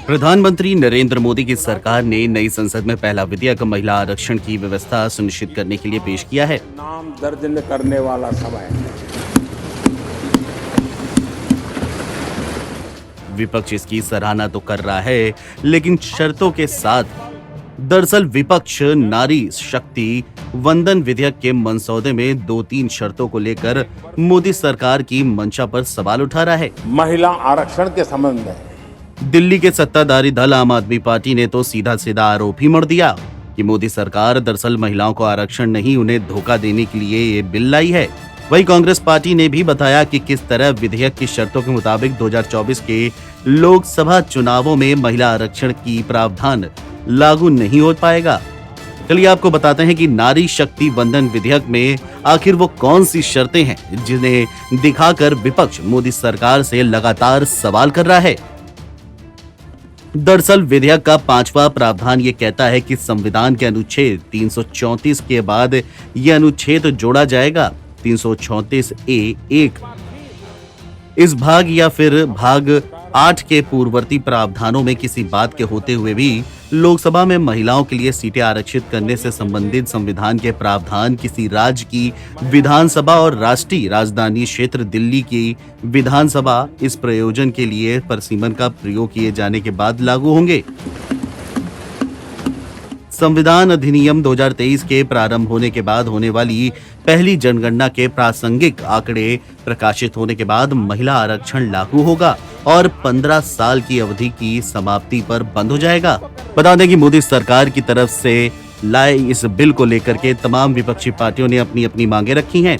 प्रधानमंत्री नरेंद्र मोदी की सरकार ने नई संसद में पहला विधेयक महिला आरक्षण की व्यवस्था सुनिश्चित करने के लिए पेश किया है। नाम दर्ज करने वाला समय विपक्ष इसकी सराहना तो कर रहा है, लेकिन शर्तों के साथ। दरअसल विपक्ष नारी शक्ति वंदन विधेयक के मसौदे में 2-3 शर्तों को लेकर मोदी सरकार की मंशा पर सवाल उठा रहा है। महिला आरक्षण के संबंध में दिल्ली के सत्ताधारी दल आम आदमी पार्टी ने तो सीधा सीधा आरोप ही मढ़ दिया कि मोदी सरकार दरअसल महिलाओं को आरक्षण नहीं, उन्हें धोखा देने के लिए ये बिल लाई है। वहीं कांग्रेस पार्टी ने भी बताया कि किस तरह विधेयक की शर्तों के मुताबिक 2024 के लोकसभा चुनावों में महिला आरक्षण की प्रावधान लागू नहीं हो पाएगा। चलिए आपको बताते हैं कि नारी शक्ति वंदन विधेयक में आखिर वो कौन सी शर्तें हैं जिन्हें दिखाकर विपक्ष मोदी सरकार से लगातार सवाल कर रहा है। दरअसल विधेयक का 5वां प्रावधान ये कहता है कि संविधान के अनुच्छेद 334 के बाद यह अनुच्छेद जोड़ा जाएगा 334A(1). इस भाग या फिर भाग 8 के पूर्ववर्ती प्रावधानों में किसी बात के होते हुए भी लोकसभा में महिलाओं के लिए सीटें आरक्षित करने से संबंधित संविधान के प्रावधान किसी राज्य की विधानसभा और राष्ट्रीय राजधानी क्षेत्र दिल्ली की विधानसभा इस प्रयोजन के लिए परिसीमन का प्रयोग किए जाने के बाद लागू होंगे। संविधान अधिनियम 2023 के प्रारंभ होने के बाद होने वाली पहली जनगणना के प्रासंगिक आंकड़े प्रकाशित होने के बाद महिला आरक्षण लागू होगा और 15 साल की अवधि की समाप्ति पर बंद हो जाएगा। बता दें कि मोदी सरकार की तरफ से लाए इस बिल को लेकर के तमाम विपक्षी पार्टियों ने अपनी अपनी मांगे रखी हैं।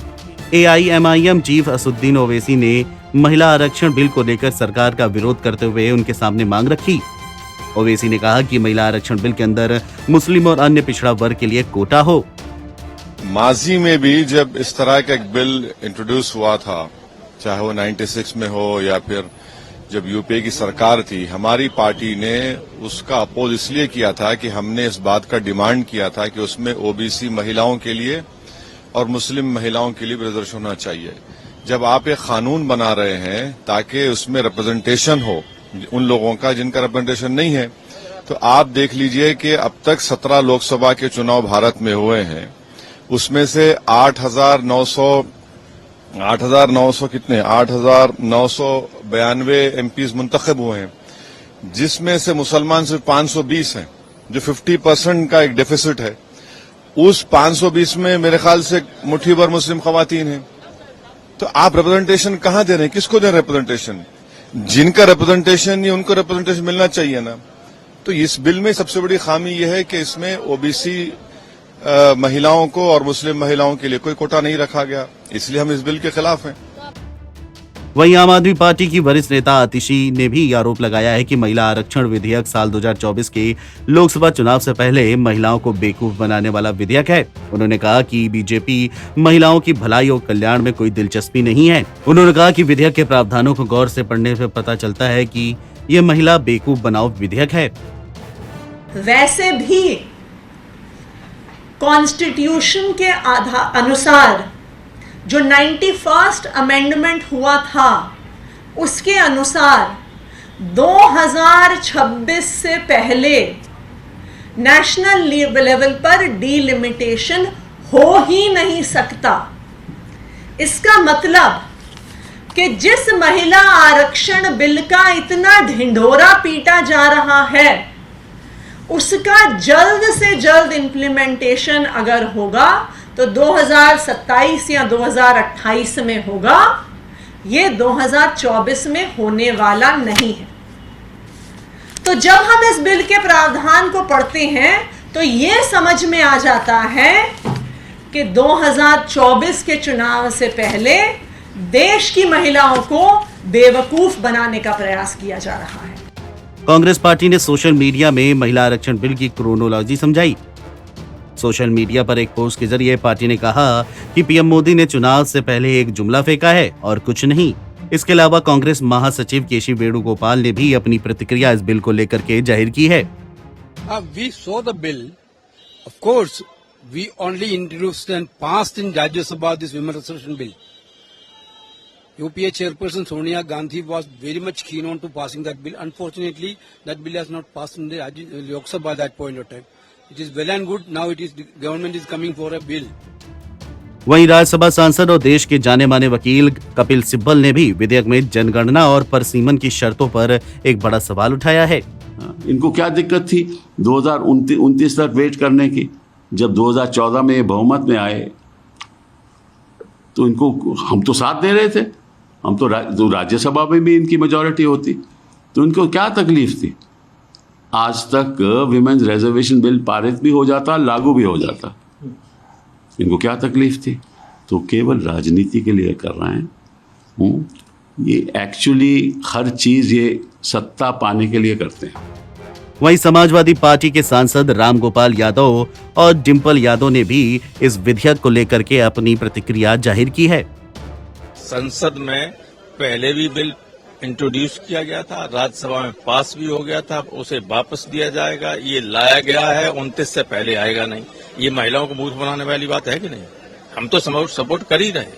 AIMIM चीफ असदुद्दीन ओवैसी ने महिला आरक्षण बिल को लेकर सरकार का विरोध करते हुए उनके सामने मांग रखी। ओवैसी ने कहा कि महिला आरक्षण बिल के अंदर मुस्लिम और अन्य पिछड़ा वर्ग के लिए कोटा हो। माजी में भी जब इस तरह का एक बिल इंट्रोड्यूस हुआ था, चाहे वो 96 में हो या फिर जब यूपीए की सरकार थी, हमारी पार्टी ने उसका अपोज इसलिए किया था कि हमने इस बात का डिमांड किया था कि उसमें ओबीसी महिलाओं के लिए और मुस्लिम महिलाओं के लिए रिजर्वेशन होना चाहिए। जब आप एक कानून बना रहे हैं ताकि उसमें रिप्रेजेंटेशन हो उन लोगों का जिनका रिप्रेजेंटेशन नहीं है, तो आप देख लीजिए कि अब तक 17 लोकसभा के चुनाव भारत में हुए हैं, उसमें से 8,992 एमपीज मुंतखब हुए हैं, जिसमें से मुसलमान सिर्फ 520 हैं, जो 50% का एक डेफिसिट है। उस 520 में मेरे ख्याल से मुट्ठी भर मुस्लिम खवातीन हैं। तो आप रिप्रेजेंटेशन कहां दे रहे हैं, किसको दे रहे हैं रिप्रेजेंटेशन? जिनका रिप्रेजेंटेशन नहीं उनको रिप्रेजेंटेशन मिलना चाहिए ना। तो इस बिल में सबसे बड़ी खामी यह है कि इसमें ओबीसी महिलाओं को और मुस्लिम महिलाओं के लिए कोई कोटा नहीं रखा गया, इसलिए हम इस बिल के खिलाफ हैं। वहीं आम आदमी पार्टी की वरिष्ठ नेता आतिशी ने भी आरोप लगाया है कि महिला आरक्षण विधेयक साल 2024 के लोकसभा चुनाव से पहले महिलाओं को बेवकूफ बनाने वाला विधेयक है। उन्होंने कहा कि बीजेपी महिलाओं की भलाई और कल्याण में कोई दिलचस्पी नहीं है। उन्होंने कहा कि विधेयक के प्रावधानों को गौर से पढ़ने से पता चलता है कि ये महिला बेवकूफ बनाओ विधेयक है। वैसे भी कॉन्स्टिट्यूशन के अनुसार जो 91st अमेंडमेंट हुआ था, उसके अनुसार 2026 से पहले नेशनल लेवल पर डिलिमिटेशन हो ही नहीं सकता। इसका मतलब कि जिस महिला आरक्षण बिल का इतना ढिंढोरा पीटा जा रहा है, उसका जल्द से जल्द इंप्लीमेंटेशन अगर होगा तो 2027 या 2028 में होगा, ये 2024 में होने वाला नहीं है। तो जब हम इस बिल के प्रावधान को पढ़ते हैं तो ये समझ में आ जाता है कि 2024 के चुनाव से पहले देश की महिलाओं को बेवकूफ बनाने का प्रयास किया जा रहा है। कांग्रेस पार्टी ने सोशल मीडिया में महिला आरक्षण बिल की क्रोनोलॉजी समझाई। सोशल मीडिया पर एक पोस्ट के जरिए पार्टी ने कहा कि पीएम मोदी ने चुनाव से पहले एक जुमला फेंका है और कुछ नहीं। इसके अलावा कांग्रेस महासचिव केसी वेणुगोपाल ने भी अपनी प्रतिक्रिया इस बिल को लेकर के जाहिर की है। We saw the bill. Of course, we only introduced and passed in Rajya Sabha this women reservation bill. UPA chairperson Sonia Gandhi was very much keen on to passing that bill. Unfortunately, that bill has not passed in the Lok Sabha at that point of time. It is well and good. Now it is the government is coming for a bill. वहीं राज्यसभा सांसद और देश के जाने माने वकील कपिल सिब्बल ने भी विधेयक में जनगणना और परसीमन की शर्तों पर एक बड़ा सवाल उठाया है। इनको क्या दिक्कत थी 2029 तक वेट करने की? जब 2014 में बहुमत में आए तो इनको हम तो साथ दे रहे थे, हम तो राज्यसभा में भी इनकी मेजॉरिटी होती, तो इनको क्या तकलीफ थी? आज तक विमेन्स रिजर्वेशन बिल पारित भी हो जाता, लागू भी हो जाता, इनको क्या तकलीफ थी? तो केवल राजनीति के लिए कर रहे हैं। ये एक्चुअली हर चीज ये सत्ता पाने के लिए करते हैं। वहीं समाजवादी पार्टी के सांसद रामगोपाल यादव और डिंपल यादव ने भी इस विधेयक को लेकर के अपनी प्रतिक्रिया जाहिर की है। संसद में पहले भी बिल इंट्रोड्यूस किया गया था, राज्यसभा में पास भी हो गया था, उसे वापस दिया जाएगा। ये लाया गया है 29 से पहले आएगा नहीं। ये महिलाओं को मूर्ख बनाने वाली बात है कि नहीं? हम तो सपोर्ट कर ही रहे,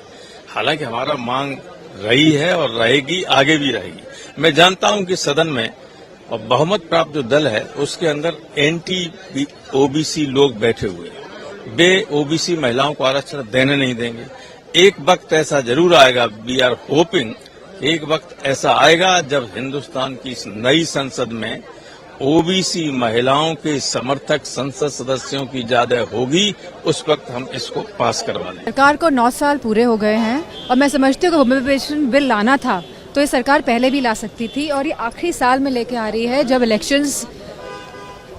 हालांकि हमारा मांग रही है और रहेगी, आगे भी रहेगी। मैं जानता हूं कि सदन में और बहुमत प्राप्त जो दल है उसके अंदर एंटी ओबीसी लोग बैठे हुए हैं। वे ओबीसी महिलाओं को आरक्षण देने नहीं देंगे। एक वक्त ऐसा जरूर आएगा, वी आर होपिंग, एक वक्त ऐसा आएगा जब हिंदुस्तान की इस नई संसद में ओबीसी महिलाओं के समर्थक संसद सदस्यों की ज्यादा होगी, उस वक्त हम इसको पास करवा लेंगे। सरकार को 9 साल पूरे हो गए हैं और मैं समझती हूँ कि वुमेन बिल लाना था तो ये सरकार पहले भी ला सकती थी, और ये आखिरी साल में लेके आ रही है जब इलेक्शंस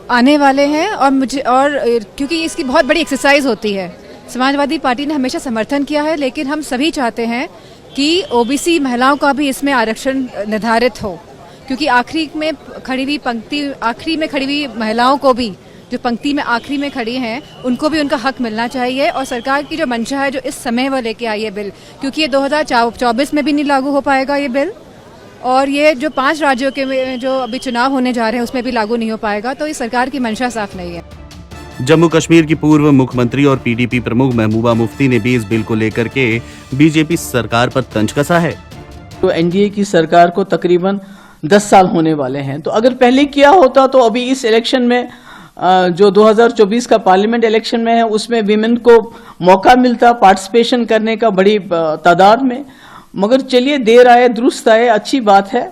आने वाले हैं। और क्योंकि इसकी बहुत बड़ी एक्सरसाइज होती है, समाजवादी पार्टी ने हमेशा समर्थन किया है, लेकिन हम सभी चाहते हैं कि ओबीसी महिलाओं का भी इसमें आरक्षण निर्धारित हो, क्योंकि आखिरी में खड़ी हुई महिलाओं को भी, जो पंक्ति में आखिरी में खड़ी हैं, उनको भी उनका हक मिलना चाहिए। और सरकार की जो मंशा है, जो इस समय वो लेके आई है बिल, क्योंकि ये 2024 में भी नहीं लागू हो पाएगा ये बिल, और ये जो 5 राज्यों के जो अभी चुनाव होने जा रहे हैं उसमें भी लागू नहीं हो पाएगा, तो ये सरकार की मंशा साफ नहीं है। जम्मू कश्मीर की पूर्व मुख्यमंत्री और पीडीपी प्रमुख महबूबा मुफ्ती ने भी इस बिल को लेकर के बीजेपी सरकार पर तंज कसा है। तो एनडीए की सरकार को तकरीबन 10 साल होने वाले हैं, तो अगर पहले किया होता तो अभी इस इलेक्शन में जो 2024 का पार्लियामेंट इलेक्शन में है उसमें विमेन को मौका मिलता पार्टिसिपेशन करने का बड़ी तादाद में। मगर चलिए, देर आए दुरुस्त आए, अच्छी बात है।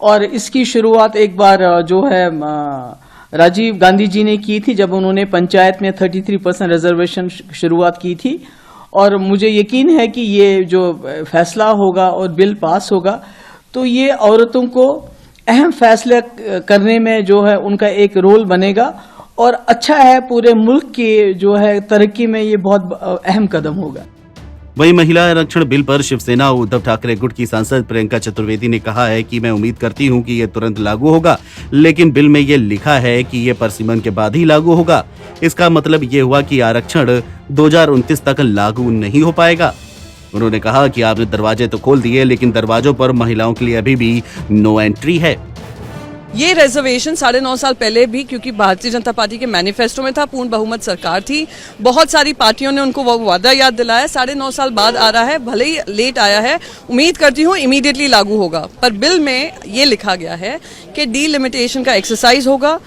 और इसकी शुरुआत एक बार जो है राजीव गांधी जी ने की थी, जब उन्होंने पंचायत में 33% रिजर्वेशन शुरुआत की थी। और मुझे यकीन है कि ये जो फैसला होगा और बिल पास होगा तो ये औरतों को अहम फैसले करने में जो है उनका एक रोल बनेगा, और अच्छा है, पूरे मुल्क की जो है तरक्की में ये बहुत अहम कदम होगा। वहीं महिला आरक्षण बिल पर शिवसेना और उद्धव ठाकरे गुट की सांसद प्रियंका चतुर्वेदी ने कहा है कि मैं उम्मीद करती हूं कि ये तुरंत लागू होगा, लेकिन बिल में ये लिखा है कि ये परसीमन के बाद ही लागू होगा। इसका मतलब ये हुआ कि आरक्षण 2029 तक लागू नहीं हो पाएगा। उन्होंने कहा कि आपने दरवाजे तो खोल दिए, लेकिन दरवाजों पर महिलाओं के लिए अभी भी नो एंट्री है। ये रिजर्वेशन 9.5 साल पहले भी, क्योंकि भारतीय जनता पार्टी के मैनिफेस्टो में था, पूर्ण बहुमत सरकार थी, बहुत सारी पार्टियों ने उनको वो वादा याद दिलाया। 9.5 साल बाद आ रहा है, भले ही लेट आया है, उम्मीद करती हूँ इमीडिएटली लागू होगा। पर बिल में ये लिखा गया है कि डीलिमिटेशन का एक्सरसाइज होगा,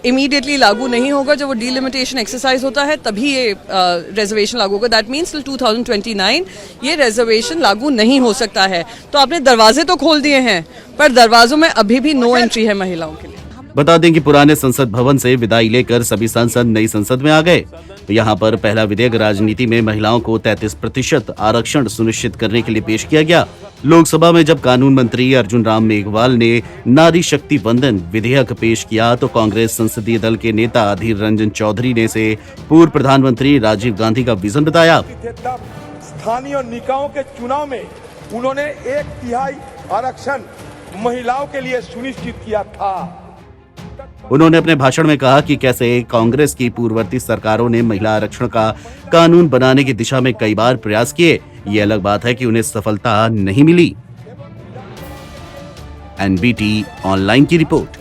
इमीडिएटली लागू नहीं होगा। जब वो डीलिमिटेशन एक्सरसाइज होता है तभी ये रिजर्वेशन लागू होगा। दैट मीन्स टिल 2029 ये रिजर्वेशन लागू नहीं हो सकता है। तो आपने दरवाजे तो खोल दिए हैं, पर दरवाजों में अभी भी नो एंट्री है महिलाओं के लिए। बता दें कि पुराने संसद भवन से विदाई लेकर सभी सांसद नई संसद में आ गए। यहाँ पर पहला विधेयक राजनीति में महिलाओं को 33% आरक्षण सुनिश्चित करने के लिए पेश किया गया। लोकसभा में जब कानून मंत्री अर्जुन राम मेघवाल ने नारी शक्ति वंदन विधेयक पेश किया तो कांग्रेस संसदीय दल के नेता अधीर रंजन चौधरी ने इसे पूर्व प्रधानमंत्री राजीव गांधी का विजन बताया। स्थानीय निकायों के चुनाव में उन्होंने 1/3 आरक्षण महिलाओं के लिए सुनिश्चित किया था। उन्होंने अपने भाषण में कहा कि कैसे कांग्रेस की पूर्ववर्ती सरकारों ने महिला आरक्षण का कानून बनाने की दिशा में कई बार प्रयास किए, ये अलग बात है कि उन्हें सफलता नहीं मिली। एनबीटी ऑनलाइन की रिपोर्ट।